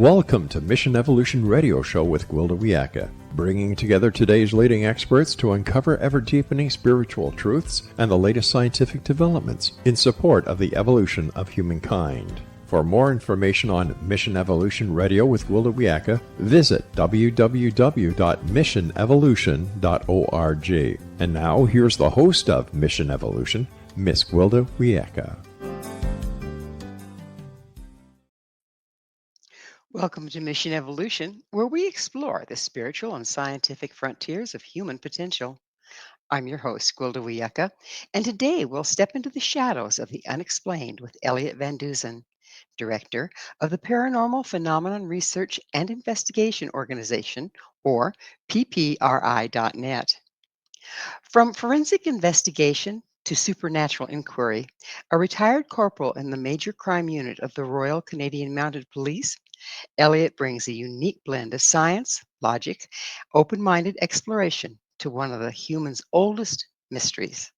Welcome to Mission Evolution Radio Show with Gwilda Wiyaka, bringing together today's leading experts to uncover ever-deepening spiritual truths and the latest scientific developments in support of the evolution of humankind. For more information on Mission Evolution Radio with Gwilda Wiyaka, visit www.missionevolution.org. And now, here's the host of Mission Evolution, Miss Gwilda Wiyaka. Welcome to Mission Evolution, where we explore the spiritual and scientific frontiers of human potential. I'm your host, Gwilda Wiyaka, and today we'll step into the shadows of the unexplained with Elliott Van Dusen, Director of the Paranormal Phenomenon Research and Investigation Organization, or PPRI.net. From forensic investigation to supernatural inquiry, a retired corporal in the Major Crime Unit of the Royal Canadian Mounted Police, Elliott brings a unique blend of science, logic, open-minded exploration to one of the human's oldest mysteries,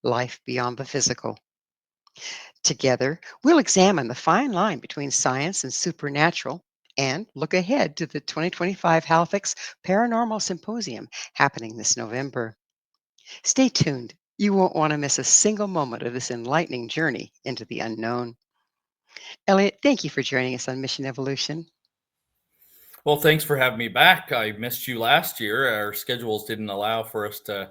life beyond the physical. Together, we'll examine the fine line between science and supernatural and look ahead to the 2025 Halifax Paranormal Symposium happening this November. Stay tuned. You won't want to miss a single moment of this enlightening journey into the unknown. Elliott, thank you for joining us on Mission Evolution. Well, thanks for having me back. I missed you last year. Our schedules didn't allow for us to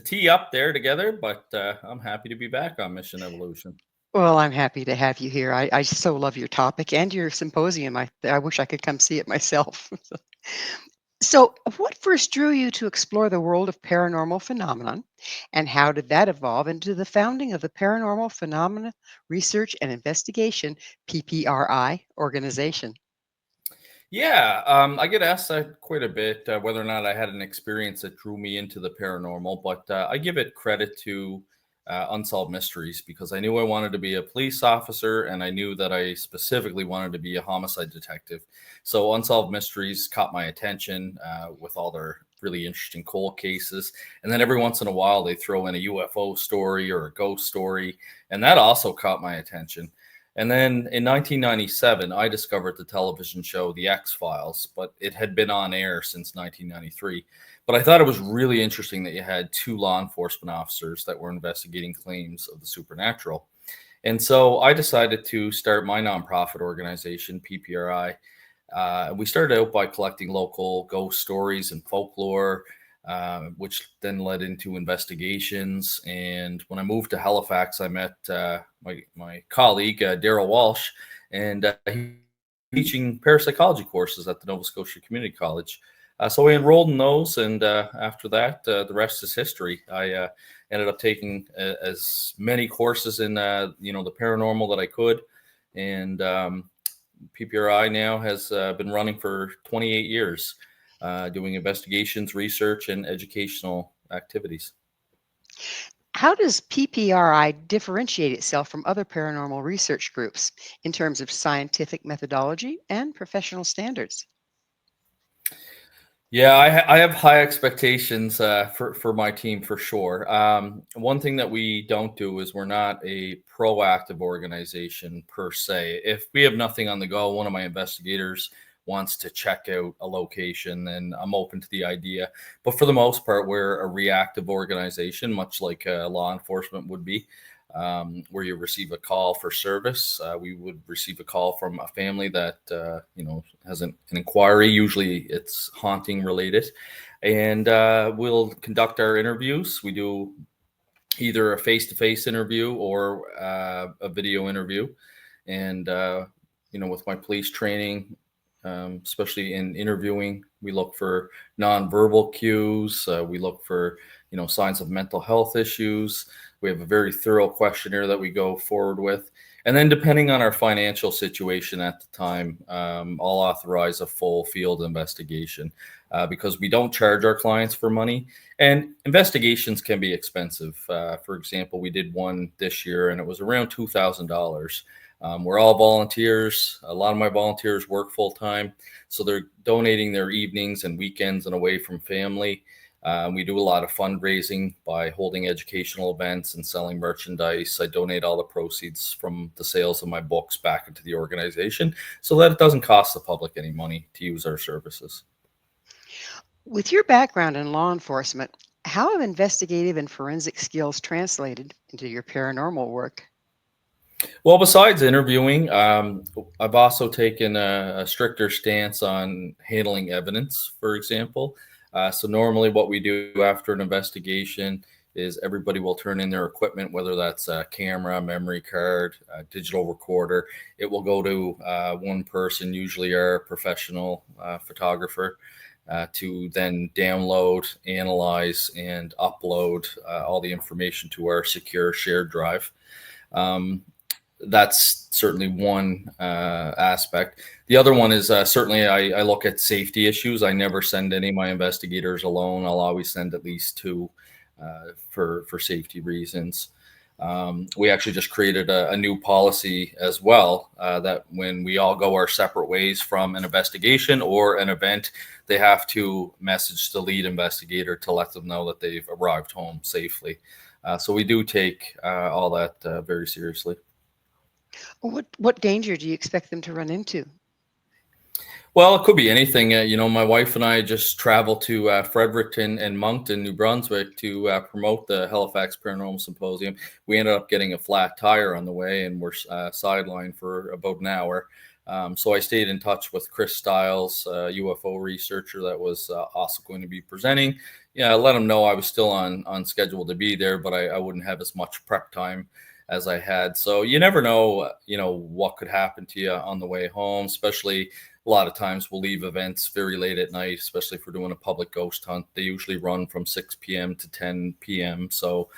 tee up there together, but I'm happy to be back on Mission Evolution. Well, I'm happy to have you here. I so love your topic and your symposium. I wish I could come see it myself. So, what first drew you to explore the world of paranormal phenomenon, and how did that evolve into the founding of the Paranormal Phenomena Research and Investigation (PPRI) organization? Yeah, I get asked that quite a bit, whether or not I had an experience that drew me into the paranormal, but I give it credit to unsolved mysteries because I knew I wanted to be a police officer and I knew that I specifically wanted to be a homicide detective. So unsolved mysteries caught my attention with all their really interesting cold cases. And then every once in a while, they throw in a UFO story or a ghost story, and that also caught my attention. And then in 1997, I discovered the television show The X-Files, but it had been on air since 1993. But I thought it was really interesting that you had two law enforcement officers that were investigating claims of the supernatural. And so I decided to start my nonprofit organization, PPRI. We started out by collecting local ghost stories and folklore, which then led into investigations. And when I moved to Halifax, I met my colleague, Daryl Walsh, and he's teaching parapsychology courses at the Nova Scotia Community College. So I enrolled in those, and after that, the rest is history. I ended up taking as many courses in the paranormal that I could, and PPRI now has been running for 28 years. Doing investigations, research, and educational activities. How does PPRI differentiate itself from other paranormal research groups in terms of scientific methodology and professional standards? Yeah, I have high expectations for my team for sure. One thing that we don't do is we're not a proactive organization per se. If we have nothing on the go, one of my investigators wants to check out a location, and I'm open to the idea. But for the most part, we're a reactive organization, much like law enforcement would be, where you receive a call for service. We would receive a call from a family that has an inquiry. Usually, it's haunting related, and we'll conduct our interviews. We do either a face-to-face interview or a video interview, and with my police training. Especially in interviewing, we look for nonverbal cues. We look for, signs of mental health issues. We have a very thorough questionnaire that we go forward with. And then depending on our financial situation at the time, I'll authorize a full field investigation because we don't charge our clients for money. And investigations can be expensive. For example, we did one this year and it was around $2,000. We're all volunteers. A lot of my volunteers work full time, so they're donating their evenings and weekends and away from family. We do a lot of fundraising by holding educational events and selling merchandise. I donate all the proceeds from the sales of my books back into the organization so that it doesn't cost the public any money to use our services. With your background in law enforcement, how have investigative and forensic skills translated into your paranormal work? Well, besides interviewing, I've also taken a stricter stance on handling evidence, for example. So normally what we do after an investigation is everybody will turn in their equipment, whether that's a camera, memory card, a digital recorder. It will go to one person, usually our professional photographer, to then download, analyze, and upload all the information to our secure shared drive. Um, that's certainly one aspect. The other one is certainly I look at safety issues. I never send any of my investigators alone. I'll always send at least two for safety reasons. We actually just created a new policy as well that when we all go our separate ways from an investigation or an event, they have to message the lead investigator to let them know that they've arrived home safely. So we do take all that very seriously. What danger do you expect them to run into? Well, it could be anything. My wife and I just traveled to Fredericton and Moncton, New Brunswick, to promote the Halifax Paranormal Symposium. We ended up getting a flat tire on the way, and we're sidelined for about an hour. So I stayed in touch with Chris Stiles, a UFO researcher that was also going to be presenting. Yeah, I let him know I was still on schedule to be there, but I wouldn't have as much prep time as I had. So you never know, what could happen to you on the way home, especially a lot of times we'll leave events very late at night, especially if we're doing a public ghost hunt. They usually run from 6 p.m. to 10 p.m. So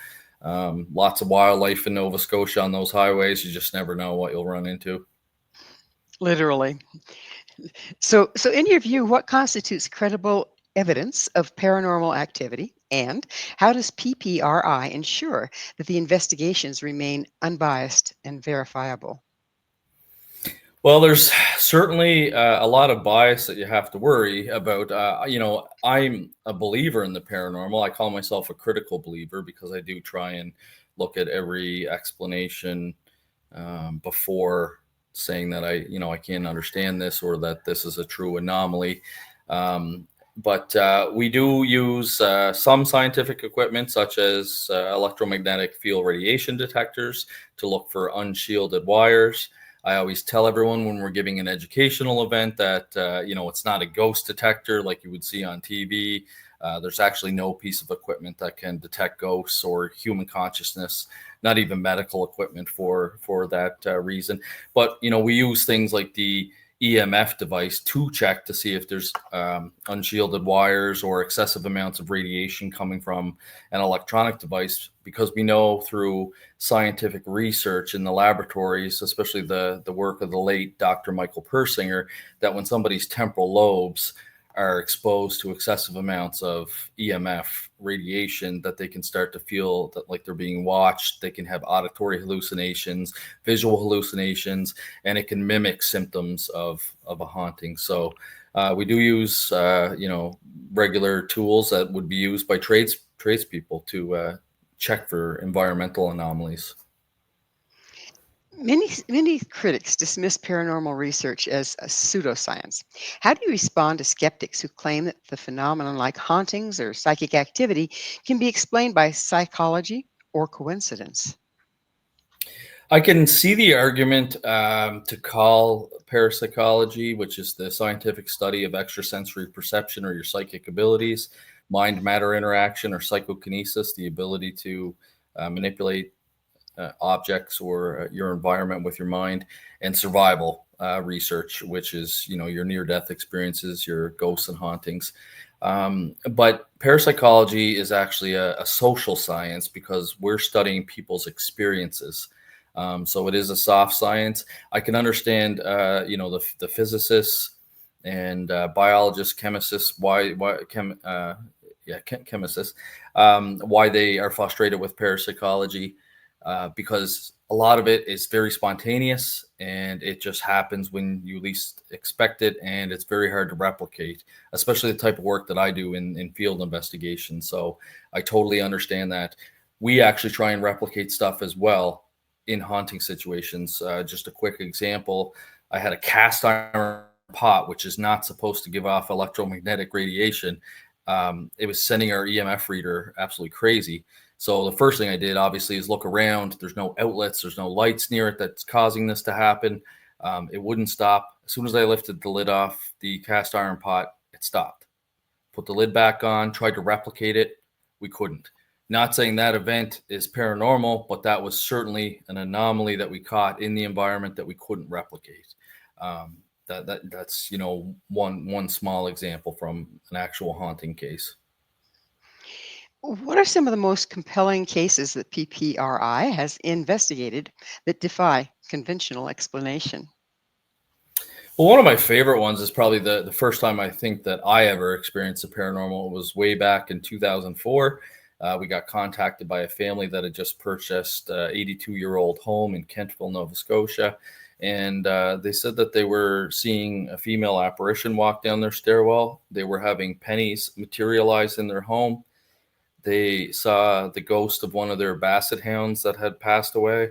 lots of wildlife in Nova Scotia on those highways. You just never know what you'll run into. Literally. So in your view, what constitutes credible evidence of paranormal activity? And how does PPRI ensure that the investigations remain unbiased and verifiable? Well, there's certainly a lot of bias that you have to worry about. I'm a believer in the paranormal. I call myself a critical believer because I do try and look at every explanation before saying that I can't understand this or that this is a true anomaly. But we do use some scientific equipment, such as electromagnetic field radiation detectors, to look for unshielded wires. I always tell everyone when we're giving an educational event that, it's not a ghost detector like you would see on TV. There's actually no piece of equipment that can detect ghosts or human consciousness, not even medical equipment for that reason. But, we use things like the EMF device to check to see if there's unshielded wires or excessive amounts of radiation coming from an electronic device, because we know through scientific research in the laboratories, especially the work of the late Dr. Michael Persinger, that when somebody's temporal lobes are exposed to excessive amounts of EMF radiation, that they can start to feel that like they're being watched. They can have auditory hallucinations, visual hallucinations, and it can mimic symptoms of a haunting. So we do use regular tools that would be used by tradespeople to check for environmental anomalies. Many critics dismiss paranormal research as a pseudoscience. How do you respond to skeptics who claim that the phenomenon like hauntings or psychic activity can be explained by psychology or coincidence? I can see the argument to call parapsychology, which is the scientific study of extrasensory perception or your psychic abilities, mind-matter interaction or psychokinesis, the ability to manipulate objects or your environment with your mind, and survival research, which is your near-death experiences, your ghosts and hauntings. But parapsychology is actually a social science because we're studying people's experiences. So it is a soft science. I can understand, the physicists and biologists, chemists, chemicists, why they are frustrated with parapsychology. because a lot of it is very spontaneous and it just happens when you least expect it, and it's very hard to replicate, especially the type of work that I do in field investigation. So I totally understand that. We actually try and replicate stuff as well in haunting situations. Just a quick example, I had a cast iron pot, which is not supposed to give off electromagnetic radiation. It was sending our EMF reader absolutely crazy. So the first thing I did, obviously, is look around. There's no outlets, there's no lights near it that's causing this to happen. It wouldn't stop. As soon as I lifted the lid off the cast iron pot, it stopped. Put the lid back on, tried to replicate it. We couldn't. Not saying that event is paranormal, but that was certainly an anomaly that we caught in the environment that we couldn't replicate. That's one small example from an actual haunting case. What are some of the most compelling cases that PPRI has investigated that defy conventional explanation? Well, one of my favorite ones is probably the first time I think that I ever experienced the paranormal. It was way back in 2004. We got contacted by a family that had just purchased an 82-year-old home in Kentville, Nova Scotia. And they said that they were seeing a female apparition walk down their stairwell. They were having pennies materialize in their home. They saw the ghost of one of their basset hounds that had passed away.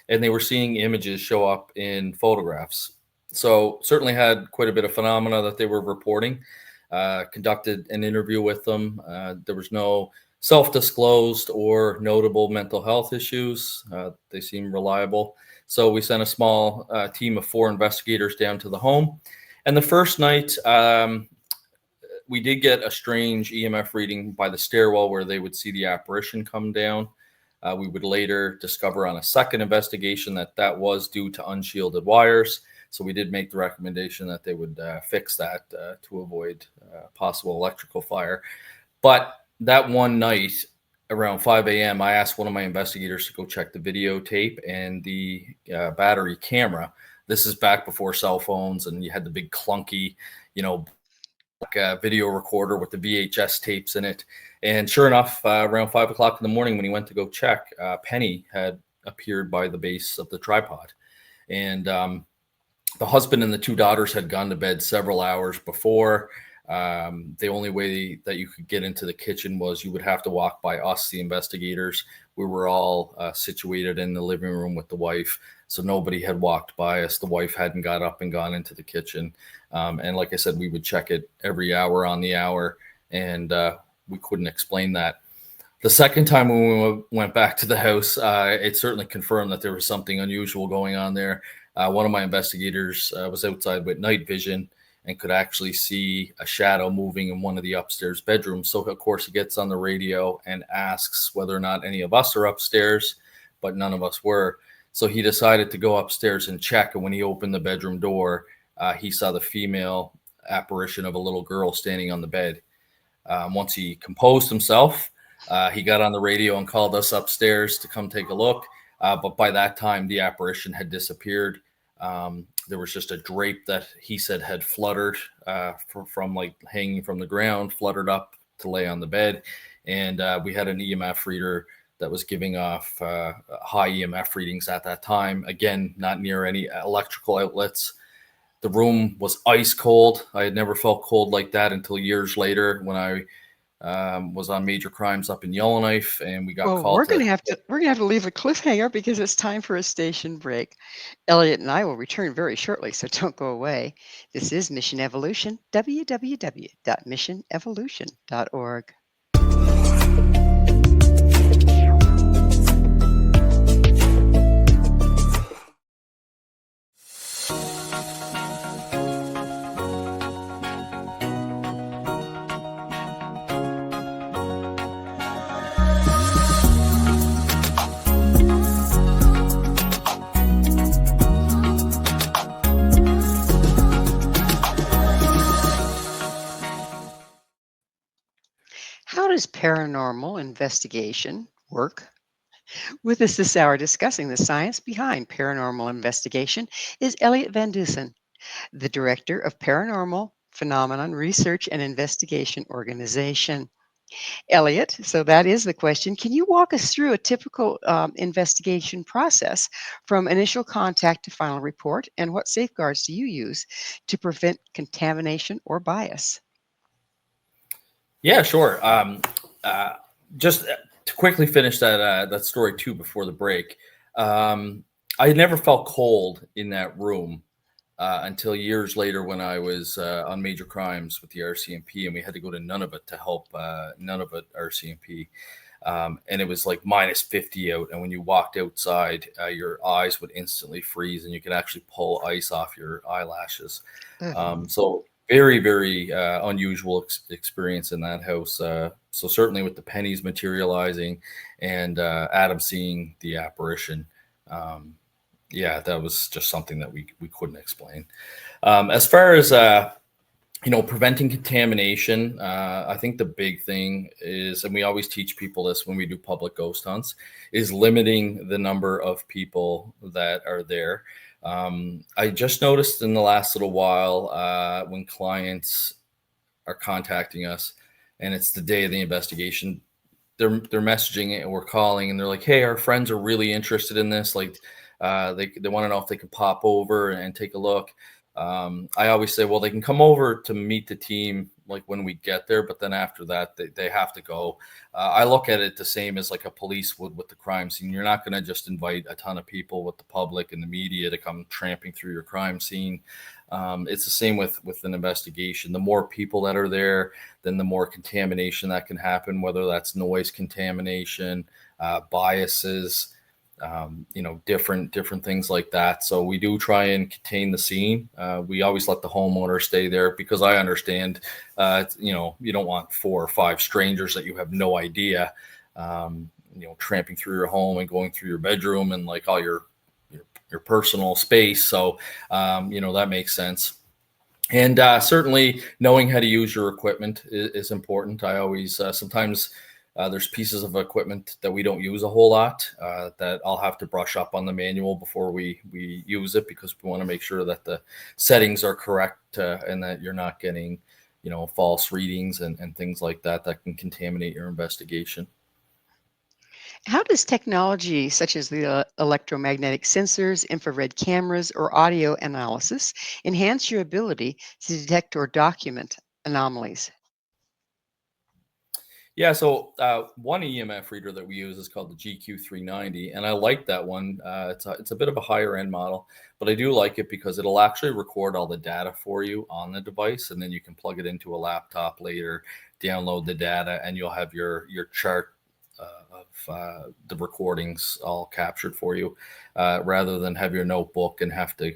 And they were seeing images show up in photographs. So certainly had quite a bit of phenomena that they were reporting. Conducted an interview with them. There was no self-disclosed or notable mental health issues. They seemed reliable. So we sent a small team of 4 investigators down to the home. And the first night, we did get a strange EMF reading by the stairwell where they would see the apparition come down. We would later discover on a second investigation that was due to unshielded wires. So we did make the recommendation that they would fix that to avoid possible electrical fire. But that one night around 5 a.m., I asked one of my investigators to go check the videotape and the battery camera. This is back before cell phones, and you had the big clunky, video recorder with the VHS tapes in it. And sure enough, around 5 o'clock in the morning, when he went to go check, Penny had appeared by the base of the tripod. And the husband and the 2 daughters had gone to bed several hours before. The only way that you could get into the kitchen was you would have to walk by us, the investigators. We were all situated in the living room with the wife, so nobody had walked by us. The wife hadn't got up and gone into the kitchen. And like I said, we would check it every hour on the hour, and we couldn't explain that. The second time when we went back to the house, it certainly confirmed that there was something unusual going on there. One of my investigators was outside with night vision and could actually see a shadow moving in one of the upstairs bedrooms. So, of course, he gets on the radio and asks whether or not any of us are upstairs, but none of us were. So he decided to go upstairs and check. And when he opened the bedroom door, he saw the female apparition of a little girl standing on the bed. Once he composed himself, he got on the radio and called us upstairs to come take a look. But by that time, the apparition had disappeared. There was just a drape that he said had fluttered from like hanging from the ground, fluttered up to lay on the bed. And we had an EMF reader that was giving off high EMF readings at that time. Again, not near any electrical outlets. The room was ice cold. I had never felt cold like that until years later when I was on Major Crimes up in Yellowknife, and we got Well, called we're gonna have to leave a cliffhanger because it's time for a station break. Elliot and I will return very shortly, so don't go away. This is Mission Evolution, www.missionevolution.org. How does paranormal investigation work? With us this hour discussing the science behind paranormal investigation is Elliott Van Dusen, the director of Paranormal Phenomenon Research and Investigation Organization. Elliot, so that is the question. Can you walk us through a typical investigation process from initial contact to final report? And what safeguards do you use to prevent contamination or bias? Yeah, sure. Uh, just to quickly finish that story too before the break. Um, I never felt cold in that room until years later when I was on major crimes with the RCMP, and we had to go to Nunavut to help Nunavut RCMP. And it was like minus 50 out. And when you walked outside, your eyes would instantly freeze and you could actually pull ice off your eyelashes. Ugh. So very, very unusual experience in that house. So certainly with the pennies materializing and Adam seeing the apparition. Um, yeah, that was just something that we couldn't explain. As far as preventing contamination, I think the big thing is, and we always teach people this when we do public ghost hunts, is limiting the number of people that are there. I just noticed in the last little while when clients are contacting us, and it's the day of the investigation, they're messaging it and we're calling and they're like, hey, our friends are really interested in this. Like they want to know if they can pop over and take a look. I always say, well, they can come over to meet the team like when we get there, but then after that, they have to go. I look at it the same as like a police would with the crime scene. You're not going to just invite a ton of people with the public and the media to come tramping through your crime scene. It's the same with an investigation. The more people that are there, then the more contamination that can happen, whether that's noise contamination, biases, different things like that. So we do try and contain the scene. We always let the homeowner stay there because I understand, you don't want 4 or 5 strangers that you have no idea, tramping through your home and going through your bedroom and like all your personal space. So, that makes sense. And certainly knowing how to use your equipment is important. I always, sometimes there's pieces of equipment that we don't use a whole lot that I'll have to brush up on the manual before we use it because we want to make sure that the settings are correct and that you're not getting, false readings and things like that can contaminate your investigation. How does technology such as the electromagnetic sensors, infrared cameras, or audio analysis enhance your ability to detect or document anomalies? Yeah, so one EMF reader that we use is called the GQ390, and I like that one. It's a bit of a higher end model, but I do like it because it'll actually record all the data for you on the device, and then you can plug it into a laptop later, download the data, and you'll have your chart of the recordings all captured for you, rather than have your notebook and have to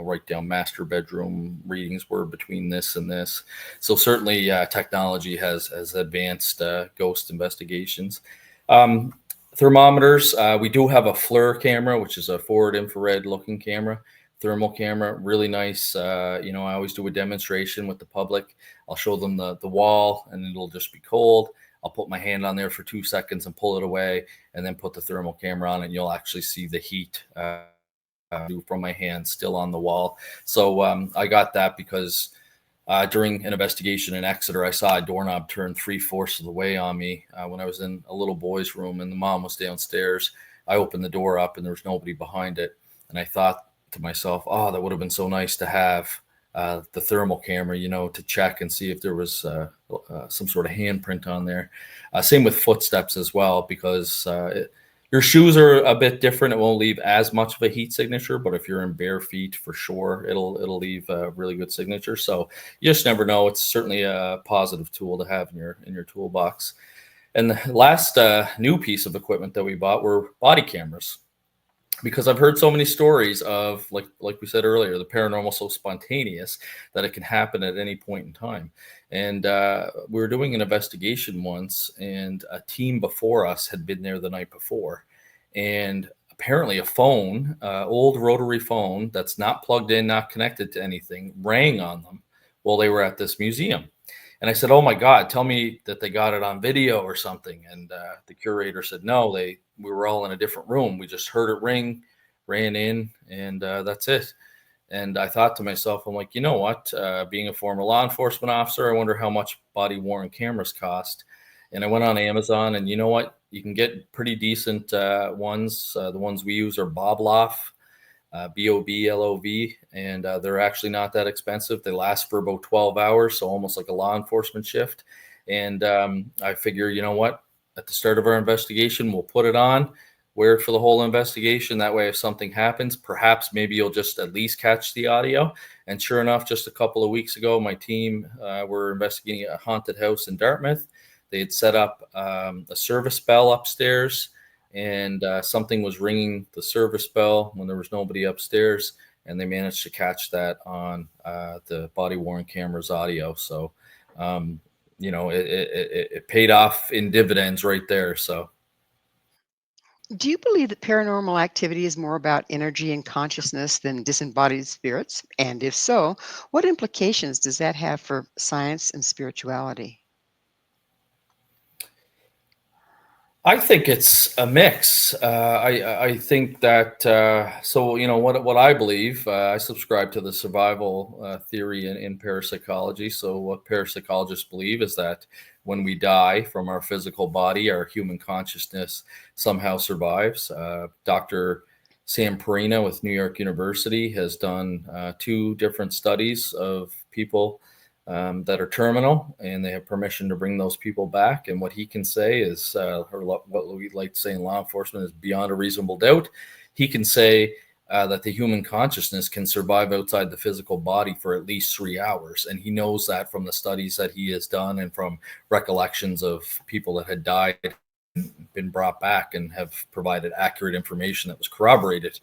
write down master bedroom readings were between this and this. So certainly technology has advanced ghost investigations. Um, Thermometers, we do have a FLIR camera, which is a forward infrared looking camera, thermal camera, really nice. I always do a demonstration with the public. I'll show them the wall and it'll just be cold. I'll put my hand on there for 2 seconds and pull it away and then put the thermal camera on and you'll actually see the heat from my hand still on the wall. So I got that because during an investigation in Exeter, I saw a doorknob turn 3/4 of the way on me when I was in a little boy's room and the mom was downstairs. I opened the door up and there was nobody behind it. And I thought to myself, oh, that would have been so nice to have the thermal camera, to check and see if there was some sort of handprint on there. Same with footsteps as well, because your shoes are a bit different. It won't leave as much of a heat signature, but if you're in bare feet, for sure, it'll leave a really good signature. So you just never know. It's certainly a positive tool to have in your toolbox. And the last new piece of equipment that we bought were body cameras, because I've heard so many stories of, like we said earlier, the paranormal so spontaneous that it can happen at any point in time. And we were doing an investigation once, and a team before us had been there the night before, and apparently a phone, old rotary phone that's not plugged in, not connected to anything, rang on them while they were at this museum. And I said, "Oh my God, tell me that they got it on video or something." And the curator said, "No, we were all in a different room. We just heard it ring, ran in, and that's it." And I thought to myself, I'm like, you know what? Being a former law enforcement officer, I wonder how much body worn cameras cost. And I went on Amazon, and you know what? You can get pretty decent ones. The ones we use are Boblov, Boblov, and they're actually not that expensive. They last for about 12 hours, so almost like a law enforcement shift. And I figure, you know what? At the start of our investigation, we'll put it on, wear it for the whole investigation. That way, if something happens, perhaps maybe you'll just at least catch the audio. And sure enough, just a couple of weeks ago, my team were investigating a haunted house in Dartmouth. They had set up a service bell upstairs, and something was ringing the service bell when there was nobody upstairs, and they managed to catch that on the body-worn camera's audio. So, it paid off in dividends right there. So. Do you believe that paranormal activity is more about energy and consciousness than disembodied spirits? And if so, what implications does that have for science and spirituality? I think it's a mix. I think that what I believe. I subscribe to the survival theory in parapsychology. So what parapsychologists believe is that when we die from our physical body, our human consciousness somehow survives. Dr. Sam Perina with New York University has done 2 different studies of people that are terminal, and they have permission to bring those people back. And what he can say is, or what we like to say in law enforcement, is beyond a reasonable doubt. He can say that the human consciousness can survive outside the physical body for at least 3 hours. And he knows that from the studies that he has done and from recollections of people that had died, been brought back, and have provided accurate information that was corroborated.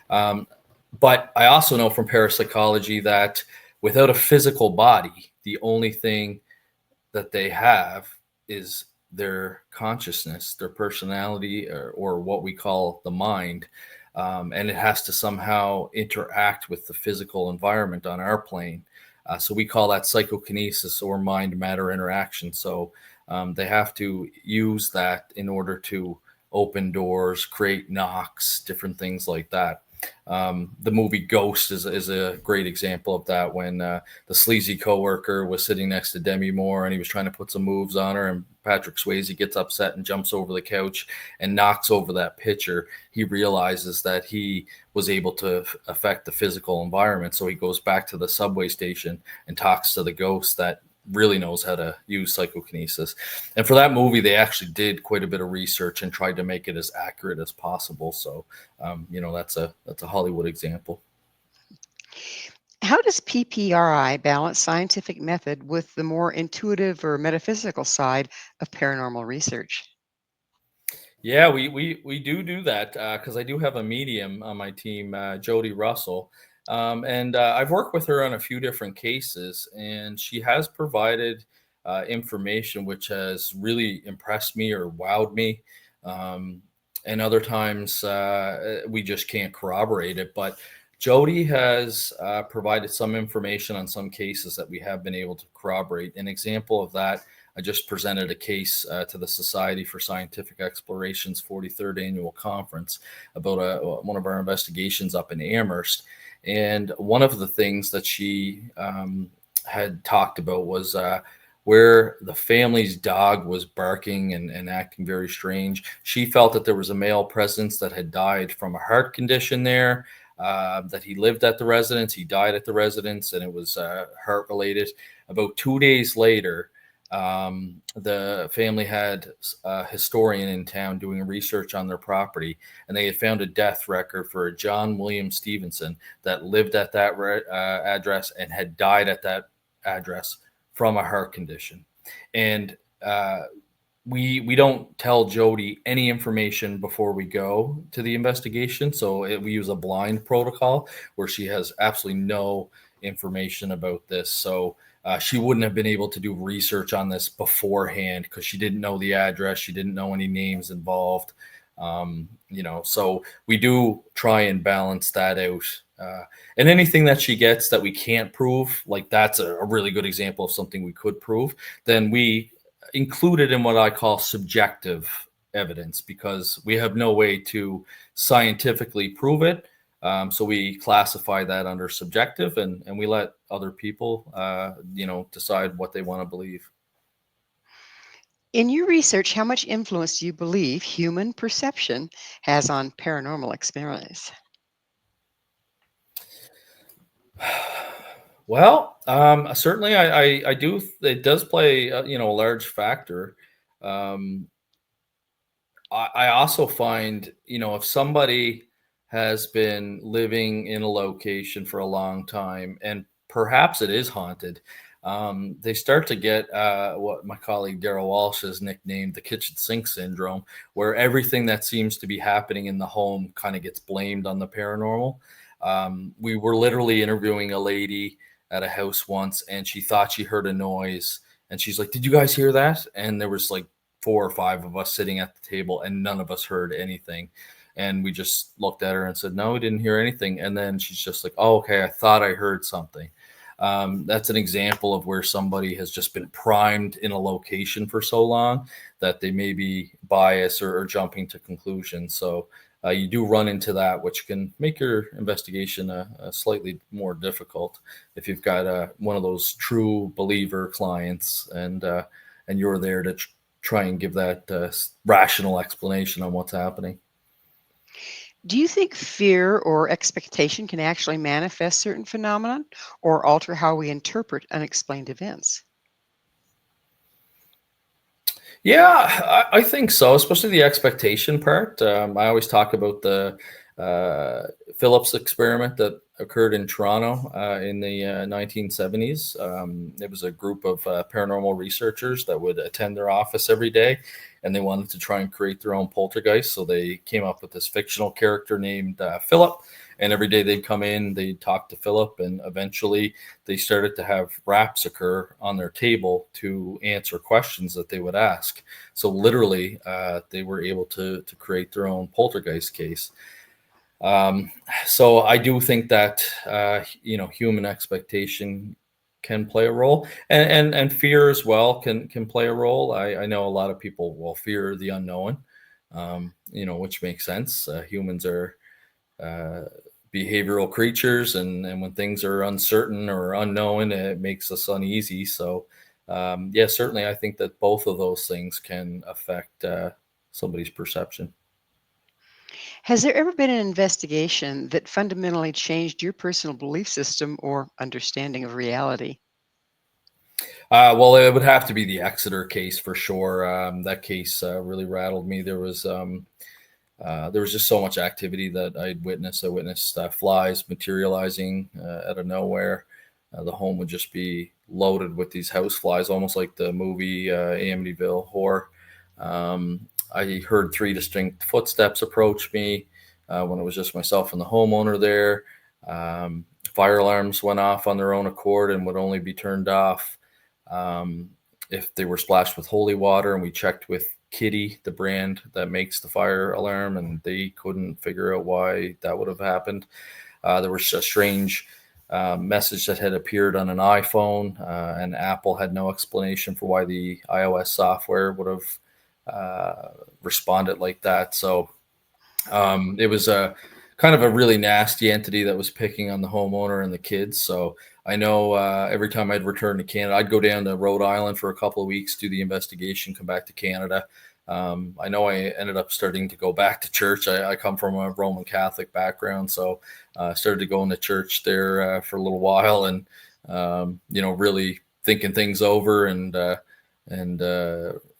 But I also know from parapsychology that without a physical body, the only thing that they have is their consciousness, their personality, or what we call the mind. And it has to somehow interact with the physical environment on our plane. So we call that psychokinesis, or mind-matter interaction. So they have to use that in order to open doors, create knocks, different things like that. The movie Ghost is a great example of that, when the sleazy coworker was sitting next to Demi Moore, and he was trying to put some moves on her, and Patrick Swayze gets upset and jumps over the couch and knocks over that picture. He realizes that he was able to affect the physical environment, so he goes back to the subway station and talks to the ghost that really knows how to use psychokinesis. And for that movie, they actually did quite a bit of research and tried to make it as accurate as possible. So, that's a Hollywood example. How does PPRI balance scientific method with the more intuitive or metaphysical side of paranormal research? Yeah, we do that because I do have a medium on my team, Jody Russell, and I've worked with her on a few different cases, and she has provided information which has really impressed me or wowed me. And other times we just can't corroborate it, but Jody has provided some information on some cases that we have been able to corroborate. An example of that, I just presented a case to the Society for Scientific Exploration's 43rd annual conference about one of our investigations up in Amherst. And one of the things that she had talked about was where the family's dog was barking and acting very strange. She felt that there was a male presence that had died from a heart condition there, that he lived at the residence. He died at the residence, and it was heart related. About 2 days later, the family had a historian in town doing research on their property, and they had found a death record for a John William Stevenson that lived at that address and had died at that address from a heart condition. And we don't tell Jody any information before we go to the investigation. So we use a blind protocol where she has absolutely no information about this. So she wouldn't have been able to do research on this beforehand because she didn't know the address. She didn't know any names involved. So we do try and balance that out. And anything that she gets that we can't prove, like that's a really good example of something we could prove, then we include it in what I call subjective evidence, because we have no way to scientifically prove it. So we classify that under subjective, and we let other people, decide what they want to believe. In your research, how much influence do you believe human perception has on paranormal experience? Well, certainly, I do. It does play, a large factor. Um, I also find, if somebody has been living in a location for a long time and perhaps it is haunted, they start to get what my colleague Daryl Walsh has nicknamed the kitchen sink syndrome, where everything that seems to be happening in the home kind of gets blamed on the paranormal. We were literally interviewing a lady at a house once, and she thought she heard a noise, and she's like, "Did you guys hear that?" And there was like 4 or 5 of us sitting at the table, and none of us heard anything. And we just looked at her and said, "No, we didn't hear anything." And then she's just like, "Oh, okay, I thought I heard something." That's an example of where somebody has just been primed in a location for so long that they may be biased or jumping to conclusions. So you do run into that, which can make your investigation a slightly more difficult if you've got one of those true believer clients, and you're there to try and give that rational explanation on what's happening. Do you think fear or expectation can actually manifest certain phenomenon or alter how we interpret unexplained events? Yeah, I think so, especially the expectation part. I always talk about the Phillips experiment that occurred in Toronto in the 1970s. It was a group of paranormal researchers that would attend their office every day, and they wanted to try and create their own poltergeist. So they came up with this fictional character named Philip. And every day they'd come in, they'd talk to Philip, and eventually they started to have raps occur on their table to answer questions that they would ask. So literally, they were able to create their own poltergeist case. Um, so I do think that human expectation can play a role, and fear as well can play a role. I know a lot of people will fear the unknown, which makes sense. Humans are uh, behavioral creatures, and when things are uncertain or unknown, it makes us uneasy. So yeah, certainly I think that both of those things can affect somebody's perception. Has there ever been an investigation that fundamentally changed your personal belief system or understanding of reality? Well, it would have to be the Exeter case for sure. That case really rattled me. There was just so much activity that I'd witnessed. I witnessed flies materializing out of nowhere. The home would just be loaded with these house flies, almost like the movie Amityville Horror. I heard 3 distinct footsteps approach me when it was just myself and the homeowner there. Fire alarms went off on their own accord and would only be turned off um, if they were splashed with holy water. And we checked with Kitty, the brand that makes the fire alarm, and they couldn't figure out why that would have happened. There was a strange message that had appeared on an iPhone, and Apple had no explanation for why the iOS software would have responded like that. So it was a kind of a really nasty entity that was picking on the homeowner and the kids. So I know every time I'd return to Canada, I'd go down to Rhode Island for a couple of weeks, do the investigation, come back to Canada. I know I ended up starting to go back to church. I come from a Roman Catholic background, so I started to go into church there for a little while, and really thinking things over, and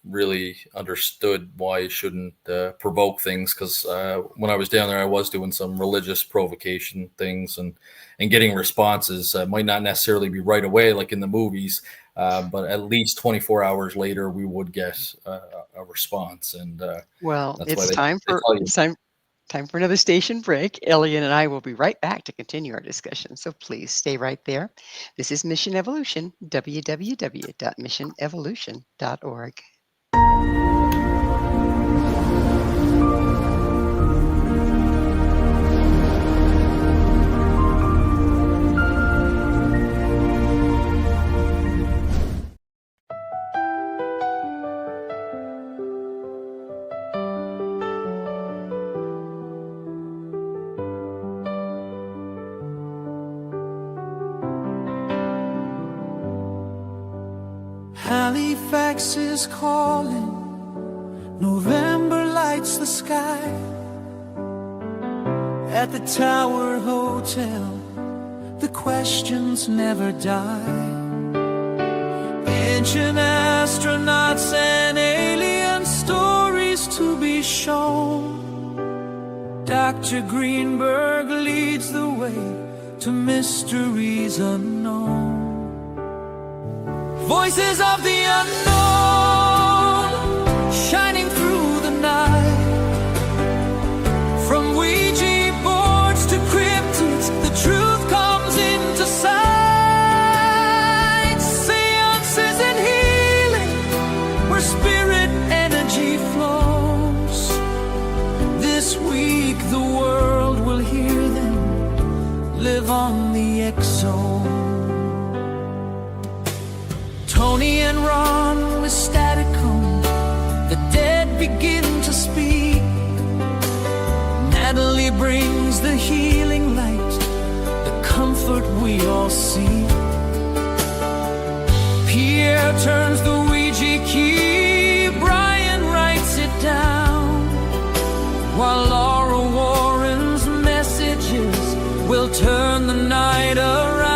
really understood why you shouldn't provoke things, because when I was down there, I was doing some religious provocation things and getting responses. Might not necessarily be right away like in the movies, but at least 24 hours later we would get a response, and Well, that's why it's they, time they for tell you. it's time for another station break. Elliot and I will be right back to continue our discussion. So please stay right there. This is Mission Evolution, www.missionevolution.org. Halifax is calling, November lights the sky. At the Tower Hotel, the questions never die. Ancient astronauts and alien stories to be shown. Dr. Greenberg leads the way to mysteries unknown. Voices of the unknown, shining through the night. From Ouija boards to cryptids, the truth comes into sight. Seances and healing, where spirit energy flows. This week the world will hear them live on the X-Zone. Tony and Ron with Staticon, the dead begin to speak. Natalie brings the healing light, the comfort we all see. Pierre turns the Ouija key, Brian writes it down, while Laura Warren's messages will turn the night around.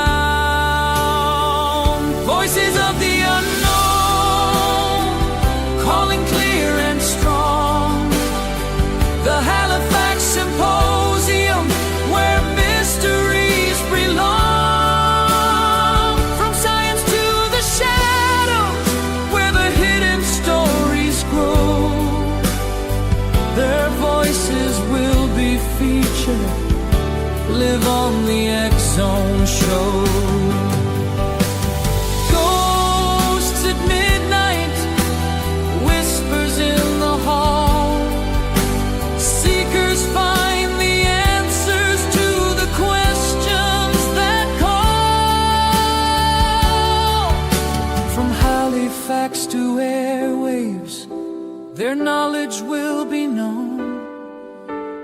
Voices of the unknown, calling clear and strong. The Halifax Symposium, where mysteries belong. From science to the shadows, where the hidden stories grow. Their voices will be featured, live on the X-Zone show. Ghosts at midnight, whispers in the hall. Seekers find the answers to the questions that call. From Halifax to airwaves, their knowledge will be known.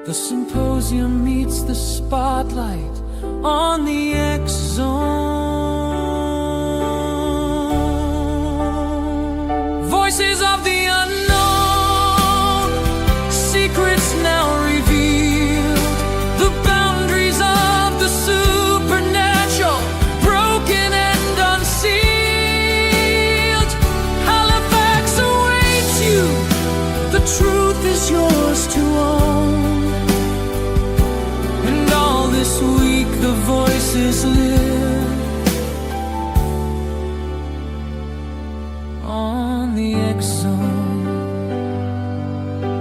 The symposium meets the spotlight on the X-Zone. Voices of the unknown, secrets now revealed. The boundaries of the supernatural, broken and unsealed. Halifax awaits you, the truth is yours to own. And all this week the voices live on the X-Zone.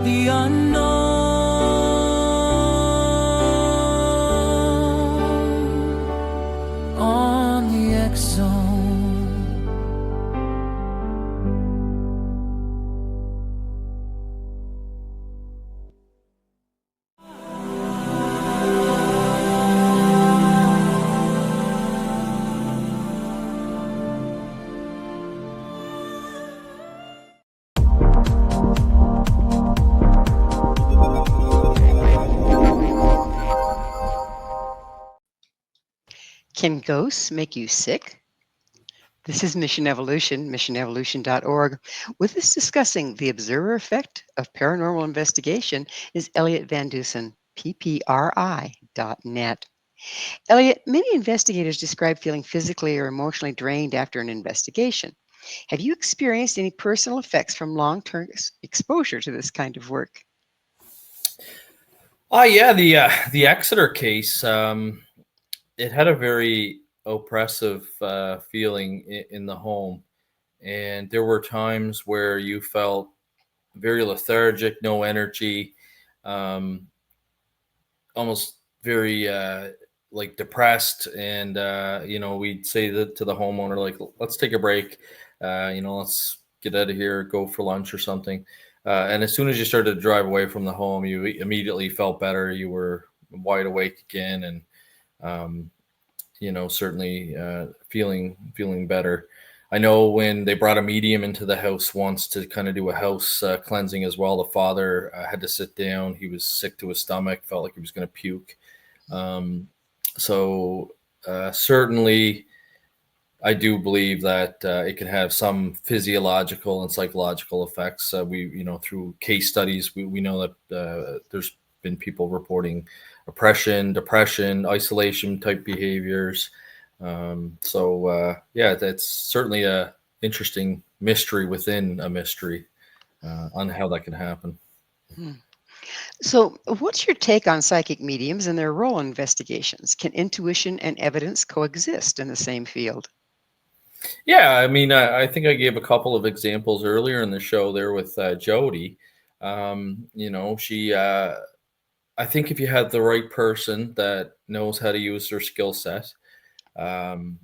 The unknown on the X-Zone. Can ghosts make you sick? This is Mission Evolution, missionevolution.org. With us discussing the observer effect of paranormal investigation is Elliott Van Dusen, PPRI.net. Elliott, many investigators describe feeling physically or emotionally drained after an investigation. Have you experienced any personal effects from long-term exposure to this kind of work? Yeah, the Exeter case, it had a very oppressive feeling in the home, and there were times where you felt very lethargic, no energy, almost very like depressed, and we'd say that to the homeowner, like, let's take a break, let's get out of here, go for lunch or something. And as soon as you started to drive away from the home, you immediately felt better. You were wide awake again, and certainly feeling better. I know when they brought a medium into the house once to kind of do a house cleansing as well, the father had to sit down. He was sick to his stomach, felt like he was going to puke. Certainly I do believe that it can have some physiological and psychological effects. Through case studies, we know that there's been people reporting oppression, depression, isolation type behaviors. That's certainly a interesting mystery within a mystery on how that can happen. Hmm. So, what's your take on psychic mediums and their role in investigations? Can intuition and evidence coexist in the same field? Yeah, I mean, I think I gave a couple of examples earlier in the show there with Jody. She. I think if you had the right person that knows how to use their skill set, um,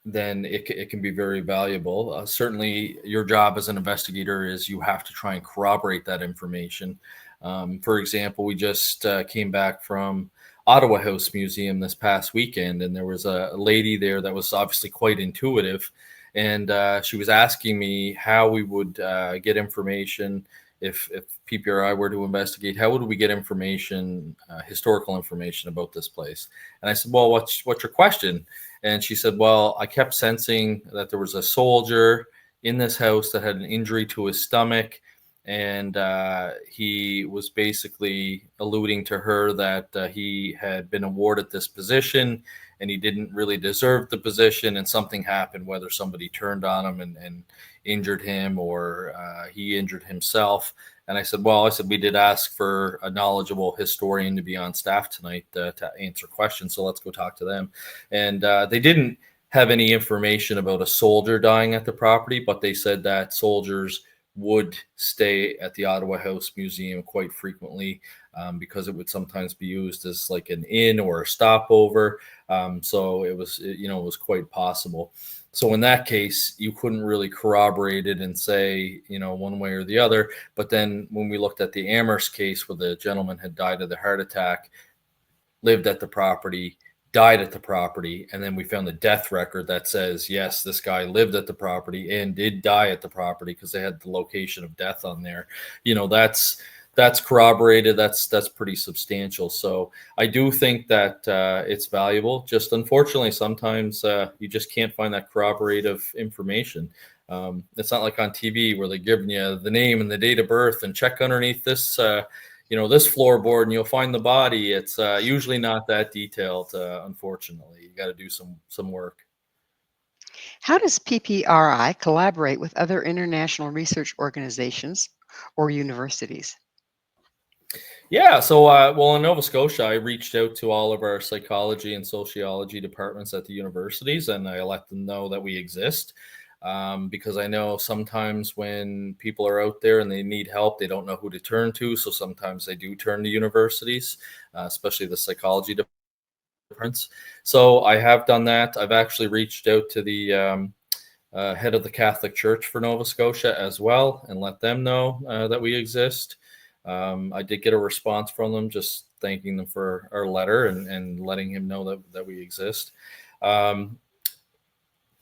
then it can be very valuable. Certainly, your job as an investigator is you have to try and corroborate that information. For example, we just came back from Ottawa House Museum this past weekend, and there was a lady there that was obviously quite intuitive, and she was asking me how we would get information if PPRI were to investigate. How would we get information, historical information about this place? And I said, well, what's your question? And she said, well, I kept sensing that there was a soldier in this house that had an injury to his stomach. And he was basically alluding to her that he had been awarded this position and he didn't really deserve the position. And something happened, whether somebody turned on him and injured him or he injured himself. And I said, we did ask for a knowledgeable historian to be on staff tonight to answer questions. So let's go talk to them. And they didn't have any information about a soldier dying at the property, but they said that soldiers would stay at the Ottawa House Museum quite frequently because it would sometimes be used as like an inn or a stopover. So it was quite possible. So in that case, you couldn't really corroborate it and say, one way or the other. But then when we looked at the Amherst case where the gentleman had died of the heart attack, lived at the property, died at the property, and then we found the death record that says, yes, this guy lived at the property and did die at the property because they had the location of death on there. That's corroborated. That's pretty substantial. So I do think that it's valuable. Just unfortunately, sometimes you just can't find that corroborative information. It's not like on TV where they're giving you the name and the date of birth and check underneath this this floorboard and you'll find the body. It's usually not that detailed, unfortunately. You got to do some work. How does PPRI collaborate with other international research organizations or universities? Yeah, so in Nova Scotia, I reached out to all of our psychology and sociology departments at the universities, and I let them know that we exist. Because I know sometimes when people are out there and they need help, they don't know who to turn to. So sometimes they do turn to universities, especially the psychology departments. So I have done that. I've actually reached out to the head of the Catholic Church for Nova Scotia as well and let them know that we exist. I did get a response from them just thanking them for our letter and letting him know that we exist.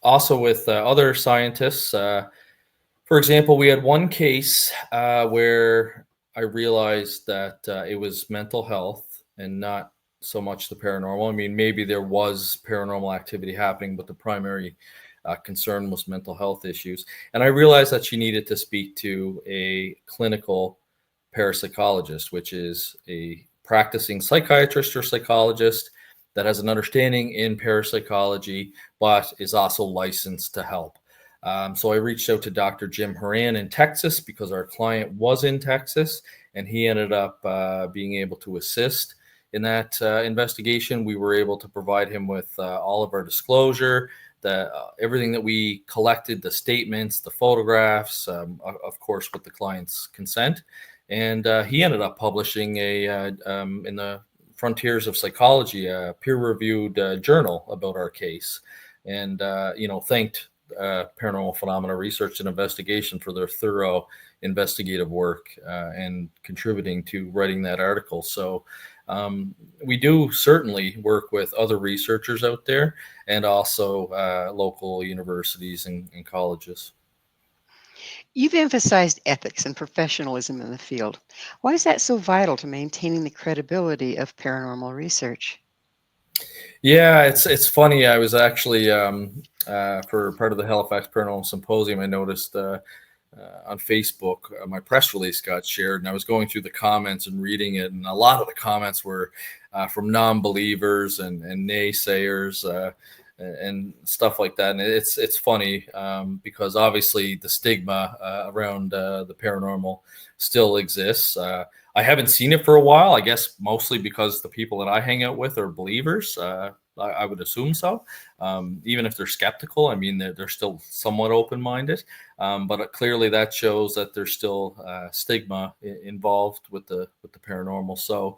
Also with other scientists, for example, we had one case where I realized that it was mental health and not so much the paranormal. I mean, maybe there was paranormal activity happening, but the primary concern was mental health issues. And I realized that she needed to speak to a clinical parapsychologist, which is a practicing psychiatrist or psychologist that has an understanding in parapsychology, but is also licensed to help. So I reached out to Dr. Jim Horan in Texas because our client was in Texas, and he ended up being able to assist in that investigation. We were able to provide him with all of our disclosure, everything that we collected, the statements, the photographs, of course, with the client's consent. And he ended up publishing in the Frontiers of Psychology, a peer-reviewed journal about our case, and thanked Paranormal Phenomena Research and Investigation for their thorough investigative work and contributing to writing that article. So we do certainly work with other researchers out there and also local universities and colleges. You've emphasized ethics and professionalism in the field. Why is that so vital to maintaining the credibility of paranormal research? Yeah, it's funny. I was actually for part of the Halifax Paranormal Symposium, I noticed on Facebook, my press release got shared, and I was going through the comments and reading it, and a lot of the comments were from non-believers and naysayers and stuff like that. And it's funny because obviously the stigma around the paranormal still exists. I haven't seen it for a while, I guess mostly because the people that I hang out with are believers. I would assume so. Even if they're skeptical, I mean, they're still somewhat open-minded. But clearly that shows that there's still stigma involved with the paranormal. So,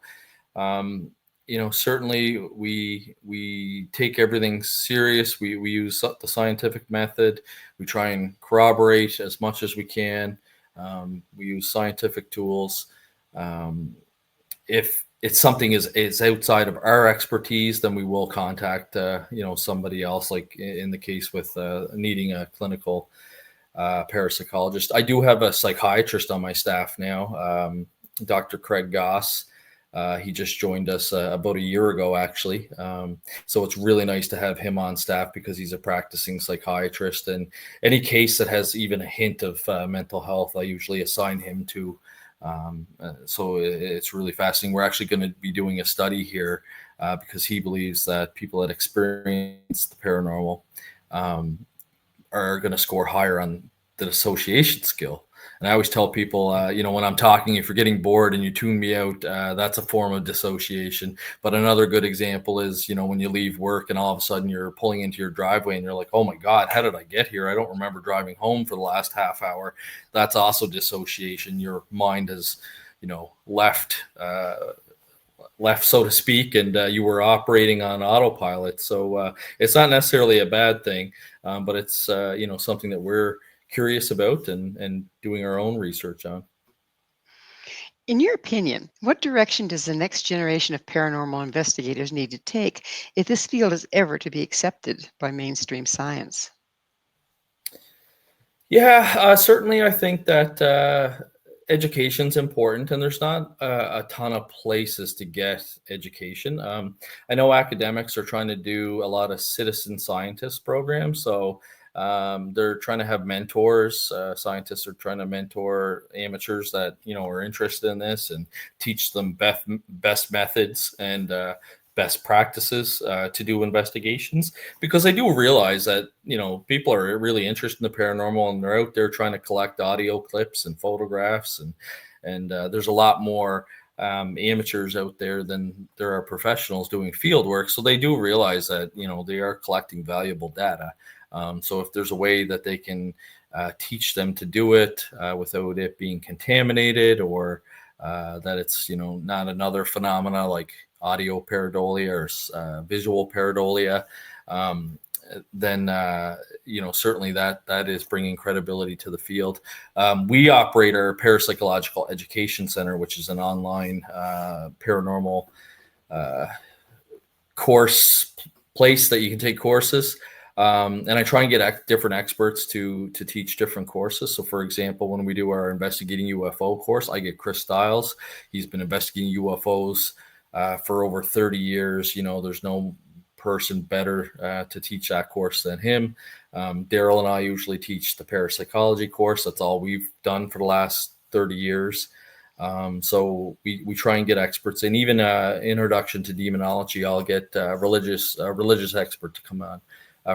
certainly we take everything serious. We use the scientific method. We try and corroborate as much as we can. We use scientific tools. If it's something is outside of our expertise, then we will contact somebody else, like in the case with needing a clinical parapsychologist. I do have a psychiatrist on my staff now, Dr. Craig Goss. He just joined us about a year ago, actually. So it's really nice to have him on staff because he's a practicing psychiatrist, and any case that has even a hint of mental health, I usually assign him to. So it's really fascinating. We're actually going to be doing a study here because he believes that people that experience the paranormal are going to score higher on the dissociation skill. And I always tell people, when I'm talking, if you're getting bored and you tune me out, that's a form of dissociation. But another good example is, when you leave work and all of a sudden you're pulling into your driveway and you're like, oh my God, how did I get here? I don't remember driving home for the last half hour. That's also dissociation. Your mind has, left, so to speak, and you were operating on autopilot. So it's not necessarily a bad thing, but it's, something that we're curious about and doing our own research on. In your opinion, what direction does the next generation of paranormal investigators need to take if this field is ever to be accepted by mainstream science? Yeah, certainly I think that education's important, and there's not a ton of places to get education. I know academics are trying to do a lot of citizen scientist programs, so they're trying to have mentors. Scientists are trying to mentor amateurs that are interested in this and teach them best methods and best practices to do investigations, because I do realize that people are really interested in the paranormal and they're out there trying to collect audio clips and photographs, and there's a lot more amateurs out there than there are professionals doing field work. So they do realize that they are collecting valuable data. So if there's a way that they can teach them to do it without it being contaminated, or that it's not another phenomena like audio pareidolia or visual pareidolia, then certainly that is bringing credibility to the field. We operate our Parapsychological Education Center, which is an online paranormal course place that you can take courses. And I try and get different experts to teach different courses. So, for example, when we do our Investigating UFO course, I get Chris Stiles. He's been investigating UFOs for over 30 years. There's no person better to teach that course than him. Daryl and I usually teach the parapsychology course. That's all we've done for the last 30 years. So we try and get experts, and even introduction to demonology, I'll get a religious expert to come on.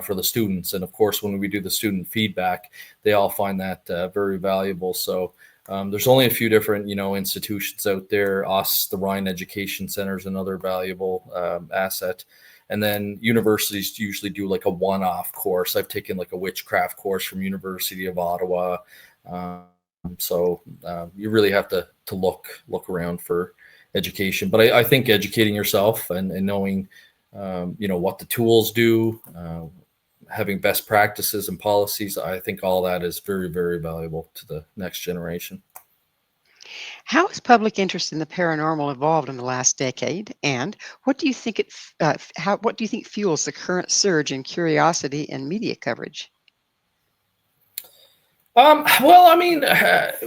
For the students. And of course, when we do the student feedback, they all find that very valuable. So there's only a few different, institutions out there. The Ryan Education Center is another valuable asset. And then universities usually do like a one-off course. I've taken like a witchcraft course from University of Ottawa. So you really have to look around for education. But I think educating yourself and knowing what the tools do, having best practices and policies, I think all that is very, very valuable to the next generation. How has public interest in the paranormal evolved in the last decade, and what do you think what do you think fuels the current surge in curiosity and media coverage? Well, I mean,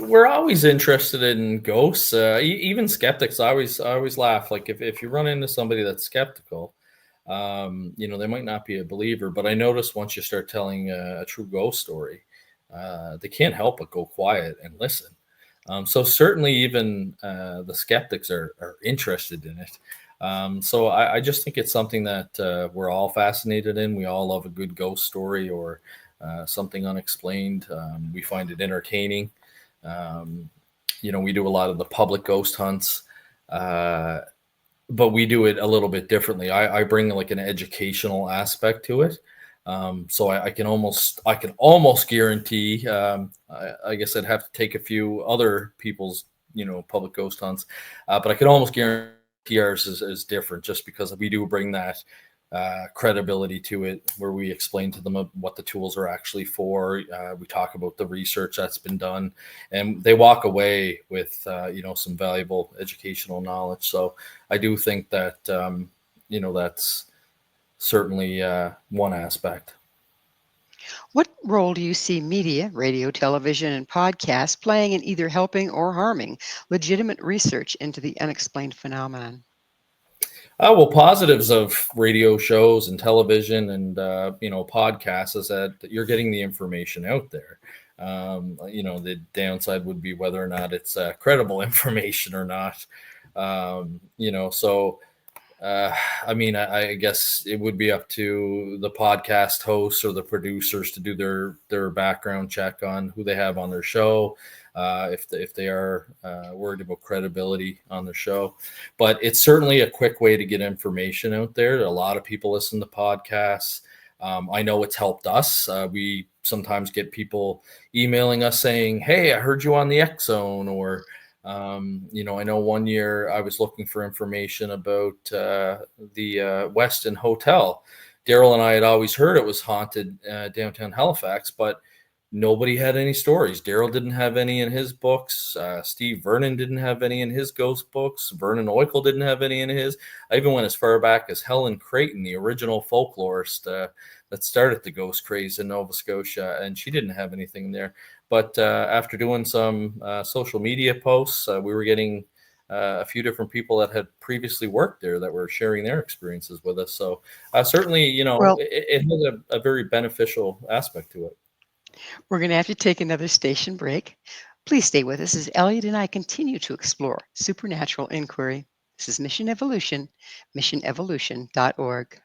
we're always interested in ghosts. Even skeptics, I always laugh. Like if you run into somebody that's skeptical, They might not be a believer, but I noticed once you start telling a true ghost story, they can't help but go quiet and listen. So certainly even the skeptics are interested in it. So I just think it's something that we're all fascinated in. We all love a good ghost story or something unexplained. We find it entertaining. We do a lot of the public ghost hunts, but we do it a little bit differently. I bring like an educational aspect to it. So I can almost guarantee. I guess I'd have to take a few other people's public ghost hunts, but I can almost guarantee ours is different just because we do bring that credibility to it, where we explain to them what the tools are actually for. We talk about the research that's been done, and they walk away with some valuable educational knowledge. So I do think that that's certainly one aspect. What role do you see media, radio, television, and podcasts playing in either helping or harming legitimate research into the unexplained phenomenon? Well, positives of radio shows and television and podcasts is that you're getting the information out there. The downside would be whether or not it's credible information or not. I guess it would be up to the podcast hosts or the producers to do their background check on who they have on their show, if they are worried about credibility on the show. But it's certainly a quick way to get information out there. A lot of people listen to podcasts. I know it's helped us. We sometimes get people emailing us saying, "Hey, I heard you on the X Zone," or I know one year I was looking for information about the Westin Hotel. Daryl and I had always heard it was haunted downtown Halifax, but nobody had any stories. Daryl didn't have any in his books. Steve Vernon didn't have any in his ghost books. Vernon Oikel didn't have any in his. I even went as far back as Helen Creighton, the original folklorist that started the ghost craze in Nova Scotia, and she didn't have anything there. But after doing some social media posts, we were getting a few different people that had previously worked there that were sharing their experiences with us. So certainly, Well, it has a very beneficial aspect to it. we're going to have to take another station break. Please stay with us as Elliott and I continue to explore supernatural inquiry. This is Mission Evolution, missionevolution.org.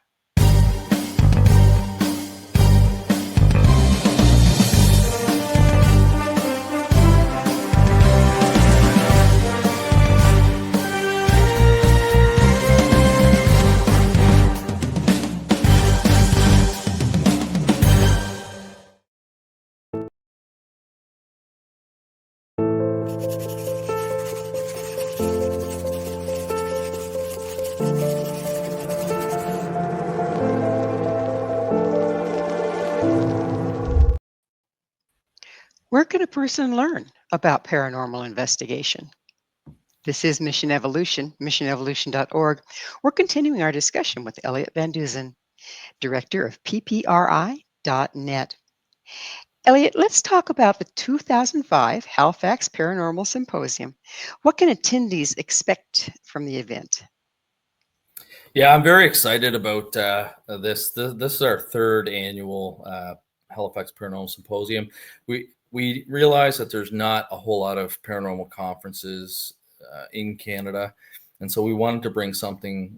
Where can a person learn about paranormal investigation? This is Mission Evolution, missionevolution.org. We're continuing our discussion with Elliott Van Dusen, director of PPRI.net. Elliott, let's talk about the 2005 Halifax Paranormal Symposium. What can attendees expect from the event? Yeah, I'm very excited about this. This is our third annual Halifax Paranormal Symposium. We realize that there's not a whole lot of paranormal conferences in Canada, and so we wanted to bring something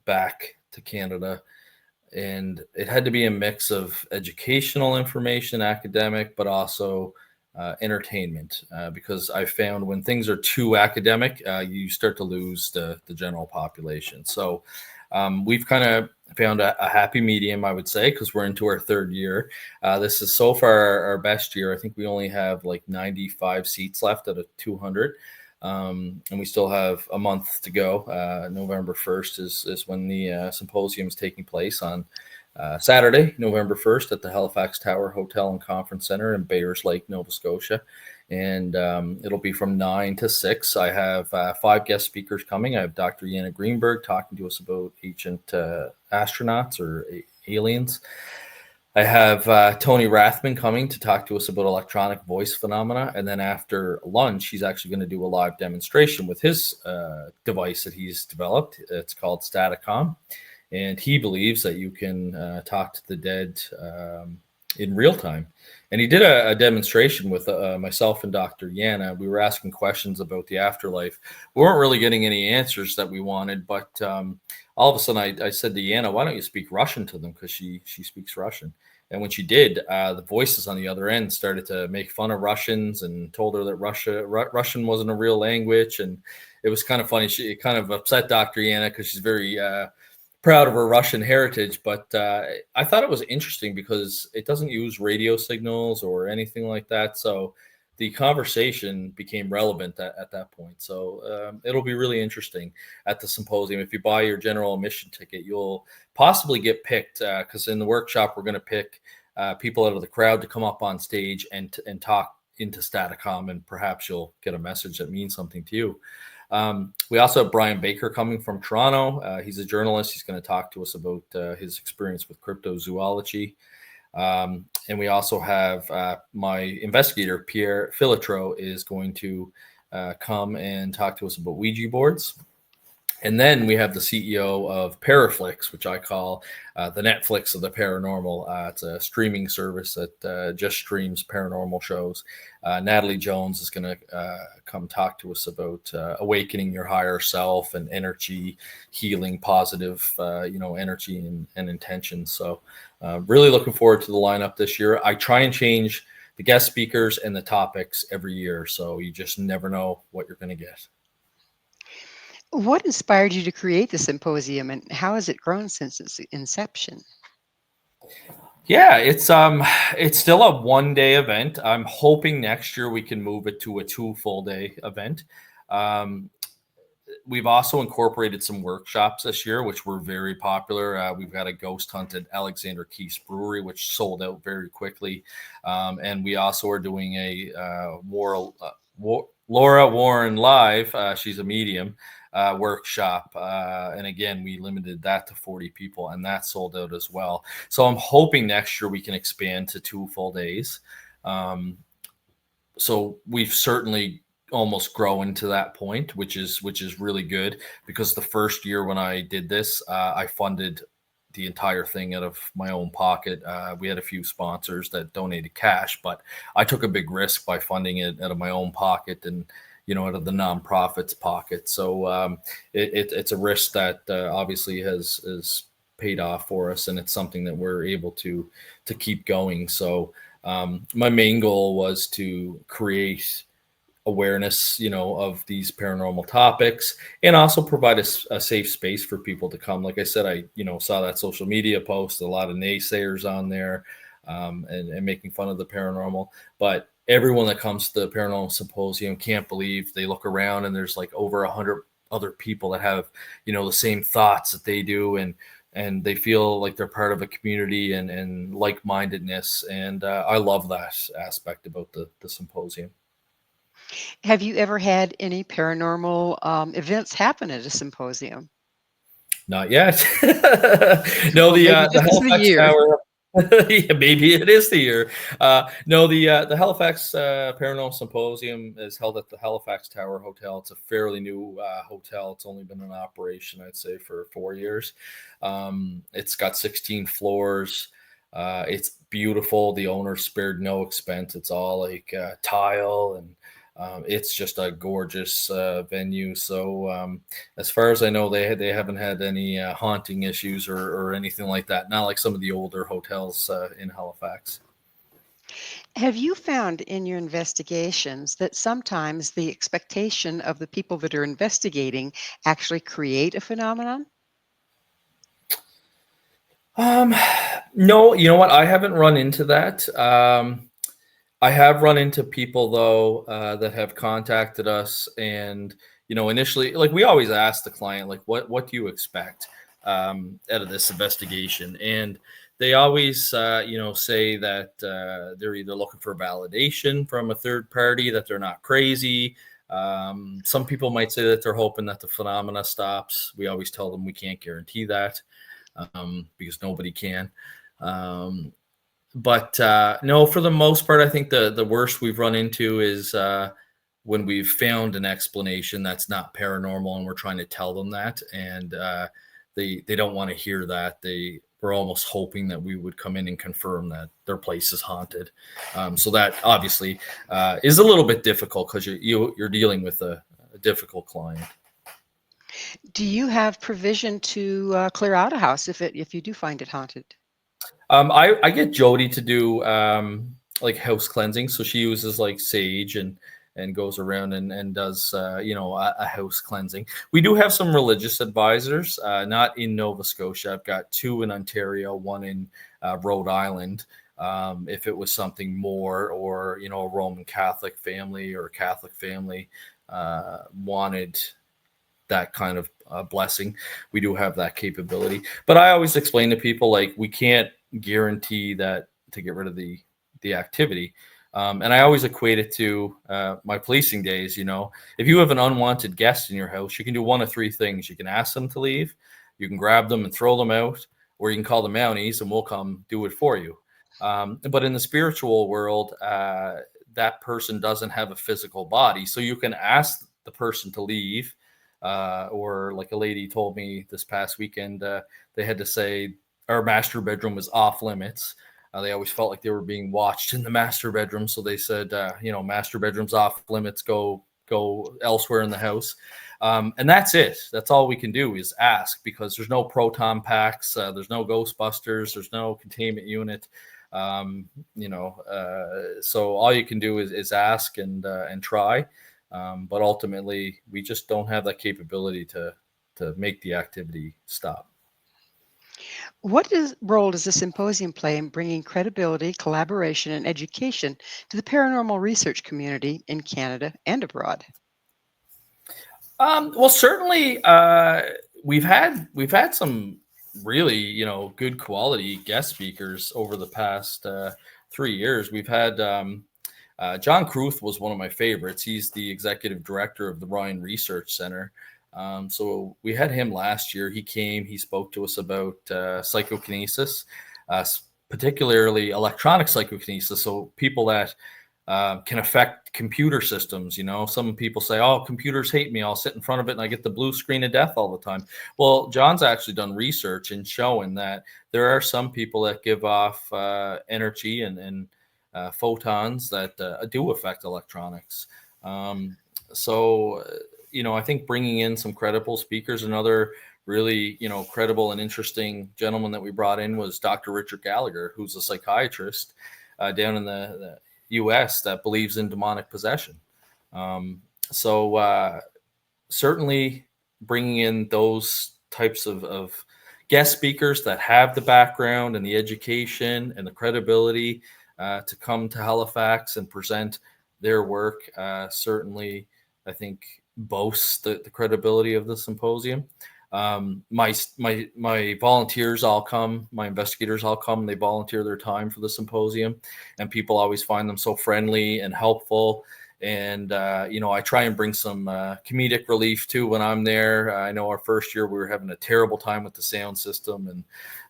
back to Canada, and it had to be a mix of educational information, academic, but also entertainment, because I found when things are too academic, you start to lose the general population. So we've kind of found a happy medium, I would say, because we're into our third year. This is so far our best year. I think we only have like 95 seats left out of 200. And we still have a month to go. November 1st is when the symposium is taking place on Saturday, November 1st at the Halifax Tower Hotel and Conference Center in Bayers Lake, Nova Scotia. And it'll be from 9 to 6. I have 5 guest speakers coming. I have Dr. Yana Greenberg talking to us about ancient astronauts or aliens. I have Tony Rathman coming to talk to us about electronic voice phenomena. And then after lunch, he's actually going to do a live demonstration with his device that he's developed. It's called Staticom. and he believes that you can talk to the dead in real time. And he did a demonstration with myself and Dr. Yana. We were asking questions about the afterlife. We weren't really getting any answers that we wanted, but all of a sudden I said to Yana, why don't you speak Russian to them? Because she speaks Russian. And when she did, the voices on the other end started to make fun of Russians and told her that Russian wasn't a real language. And it was kind of funny. It kind of upset Dr. Yana because she's very proud of her Russian heritage. But I thought it was interesting because it doesn't use radio signals or anything like that. So the conversation became relevant at that point. So it'll be really interesting at the symposium. If you buy your general admission ticket, you'll possibly get picked because in the workshop, we're going to pick people out of the crowd to come up on stage and talk into Statacom, and perhaps you'll get a message that means something to you. We also have Brian Baker coming from Toronto. He's a journalist. He's going to talk to us about his experience with cryptozoology. And we also have my investigator, Pierre Filatro, is going to come and talk to us about Ouija boards. And then we have the CEO of Paraflix, which I call the Netflix of the paranormal. It's a streaming service that just streams paranormal shows. Natalie Jones is going to come talk to us about awakening your higher self and energy healing, positive, energy and intention. So really looking forward to the lineup this year. I try and change the guest speakers and the topics every year, so you just never know what you're going to get. What inspired you to create the symposium, and how has it grown since its inception? Yeah, it's still a one-day event. I'm hoping next year we can move it to a 2 full-day event. We've also incorporated some workshops this year, which were very popular. We've got a ghost hunt at Alexander Keith's Brewery, which sold out very quickly. And we also are doing a Laura Warren Live. She's a medium. Workshop. And again, we limited that to 40 people, and that sold out as well. So I'm hoping next year we can expand to 2 full days. So we've certainly almost grown to that point, which is really good, because the first year when I did this, I funded the entire thing out of my own pocket. We had a few sponsors that donated cash, but I took a big risk by funding it out of my own pocket and out of the nonprofit's pocket. So it's a risk that obviously has paid off for us, and it's something that we're able to keep going. So my main goal was to create awareness, of these paranormal topics, and also provide a safe space for people to come. Like I said, I saw that social media post, a lot of naysayers on there, and making fun of the paranormal, but everyone that comes to the Paranormal Symposium can't believe. They look around and there's like over 100 other people that have, the same thoughts that they do. And they feel like they're part of a community and like-mindedness. And I love that aspect about the symposium. Have you ever had any paranormal events happen at a symposium? Not yet. No, the Halifax Tower. Yeah, maybe it is the year. No, the Halifax Paranormal Symposium is held at the Halifax Tower Hotel. It's a fairly new hotel. It's only been in operation, I'd say, for 4 years. It's got 16 floors. It's beautiful. The owner spared no expense. It's all like tile, and it's just a gorgeous venue. So as far as I know, they haven't had any haunting issues or anything like that. Not like some of the older hotels in Halifax. Have you found in your investigations that sometimes the expectation of the people that are investigating actually create a phenomenon? No, you know what? I haven't run into that. I have run into people, though, that have contacted us, and initially, like, we always ask the client, like, what do you expect out of this investigation? And they always say that they're either looking for validation from a third party, that they're not crazy. Some people might say that they're hoping that the phenomena stops. We always tell them we can't guarantee that, because nobody can. But no, for the most part, I think the worst we've run into is when we've found an explanation that's not paranormal, and we're trying to tell them that, and they don't want to hear that. They were almost hoping that we would come in and confirm that their place is haunted. So that obviously is a little bit difficult because you're dealing with a difficult client. Do you have provision to clear out a house if you do find it haunted? I get Jody to do like house cleansing, so she uses like sage and goes around and does a house cleansing. We do have some religious advisors, not in Nova Scotia. I've got 2 in Ontario, 1 in Rhode Island. If it was something more, or a Roman Catholic family or a Catholic family wanted that kind of blessing, we do have that capability. But I always explain to people, like, we can't guarantee that to get rid of the activity. And I always equate it to my policing days. If you have an unwanted guest in your house, you can do one of 3 things. You can ask them to leave, you can grab them and throw them out, or you can call the Mounties and we'll come do it for you. But in the spiritual world, that person doesn't have a physical body. So you can ask the person to leave, or like a lady told me this past weekend, they had to say our master bedroom was off limits. They always felt like they were being watched in the master bedroom. So they said, master bedroom's off limits, go elsewhere in the house. And that's it. That's all we can do is ask, because there's no proton packs. There's no Ghostbusters. There's no containment unit. So all you can do is ask and try. But ultimately, we just don't have that capability to make the activity stop. What role does the symposium play in bringing credibility, collaboration, and education to the paranormal research community in Canada and abroad? Well, certainly, we've had some really, good quality guest speakers over the past 3 years. We've had John Kruth was one of my favorites. He's the executive director of the Ryan Research Center. So we had him last year. He came, he spoke to us about psychokinesis, particularly electronic psychokinesis. So people that can affect computer systems. Some people say, "Oh, computers hate me. I'll sit in front of it and I get the blue screen of death all the time." Well, John's actually done research and showing that there are some people that give off energy and photons that do affect electronics. I think bringing in some credible speakers, another really, credible and interesting gentleman that we brought in was Dr. Richard Gallagher, who's a psychiatrist down in the U.S. that believes in demonic possession. Certainly bringing in those types of guest speakers that have the background and the education and the credibility to come to Halifax and present their work, certainly, I think, boasts the credibility of the symposium. My volunteers all come, my investigators all come, they volunteer their time for the symposium, and people always find them so friendly and helpful. And, I try and bring some comedic relief too when I'm there. I know our first year we were having a terrible time with the sound system, and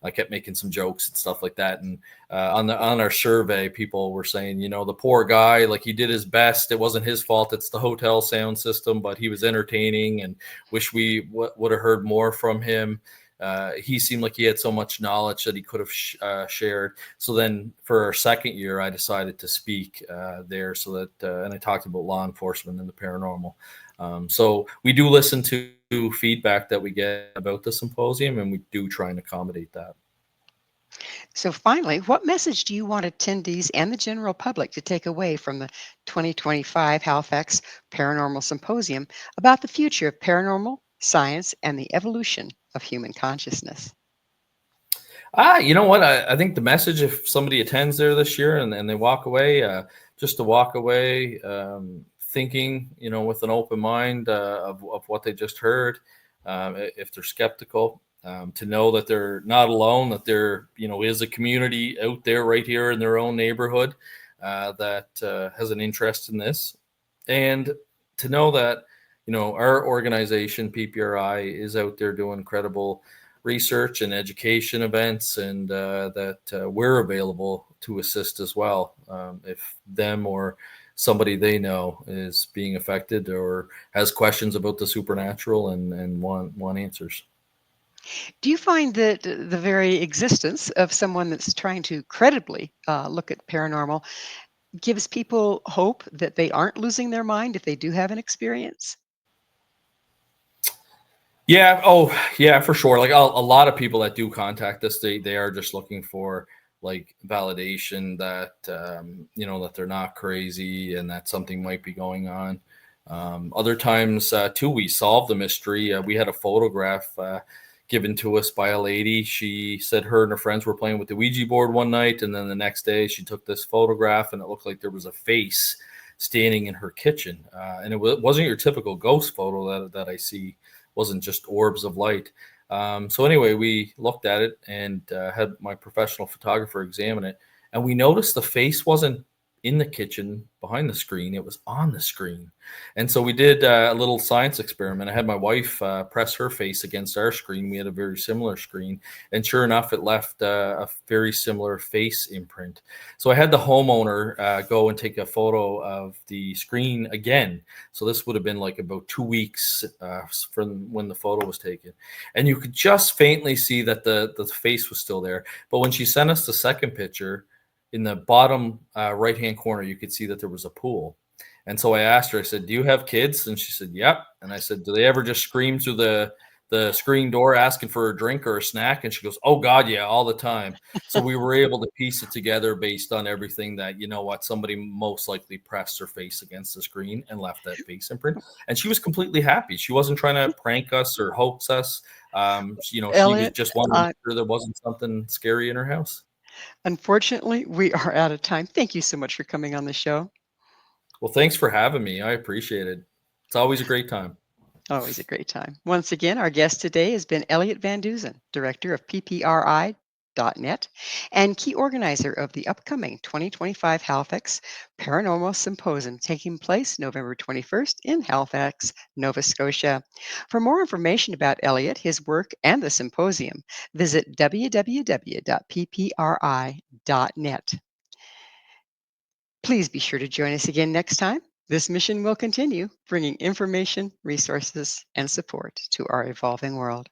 I kept making some jokes and stuff like that. And on our survey, people were saying, the poor guy, like, he did his best. It wasn't his fault. It's the hotel sound system, but he was entertaining, and wish we would have heard more from him. He seemed like he had so much knowledge that he could have shared. So then for our second year, I decided to speak there, so that, and I talked about law enforcement and the paranormal. So we do listen to feedback that we get about the symposium, and we do try and accommodate that. So finally, what message do you want attendees and the general public to take away from the 2025 Halifax Paranormal Symposium about the future of paranormal science and the evolution of human consciousness? You know what? I think the message, if somebody attends there this year and they walk away, just to walk away thinking, with an open mind of what they just heard, if they're skeptical, to know that they're not alone, that there, is a community out there right here in their own neighborhood that has an interest in this, and to know that, our organization, PPRI, is out there doing incredible research and education events, and that we're available to assist as well if them or somebody they know is being affected or has questions about the supernatural and want answers. Do you find that the very existence of someone that's trying to credibly look at paranormal gives people hope that they aren't losing their mind if they do have an experience? Yeah. Oh, yeah, for sure. Like a lot of people that do contact us, they are just looking for like validation that that they're not crazy and that something might be going on. Other times too, we solve the mystery. We had a photograph given to us by a lady. She said her and her friends were playing with the Ouija board one night, and then the next day she took this photograph, and it looked like there was a face standing in her kitchen, and it wasn't your typical ghost photo that I see, wasn't just orbs of light. So anyway, we looked at it and had my professional photographer examine it, and we noticed the face wasn't in the kitchen behind the screen; it was on the screen. And so we did a little science experiment. I had my wife press her face against our screen. We had a very similar screen, and sure enough, it left a very similar face imprint. So I had the homeowner go and take a photo of the screen again. So this would have been like about 2 weeks from when the photo was taken, and you could just faintly see that the face was still there. But when she sent us the second picture, in the bottom right hand corner, you could see that there was a pool. And so I asked her, I said, "Do you have kids?" And she said, "Yep." And I said, "Do they ever just scream through the screen door asking for a drink or a snack?" And she goes, "Oh God, yeah, all the time." So we were able to piece it together based on everything that, somebody most likely pressed her face against the screen and left that face imprint. And she was completely happy. She wasn't trying to prank us or hoax us. She was Elliot, just wanted to make sure there wasn't something scary in her house. unfortunately, we are out of time. Thank you so much for coming on the show. Well, thanks for having me. I appreciate it. It's always a great time. Always a great time. Once again, our guest today has been Elliott Van Dusen, Director of PPRI.net and key organizer of the upcoming 2025 Halifax Paranormal Symposium taking place November 21st in Halifax, Nova Scotia. For more information about Elliott, his work, and the symposium, visit www.ppri.net. Please be sure to join us again next time. This mission will continue, bringing information, resources, and support to our evolving world.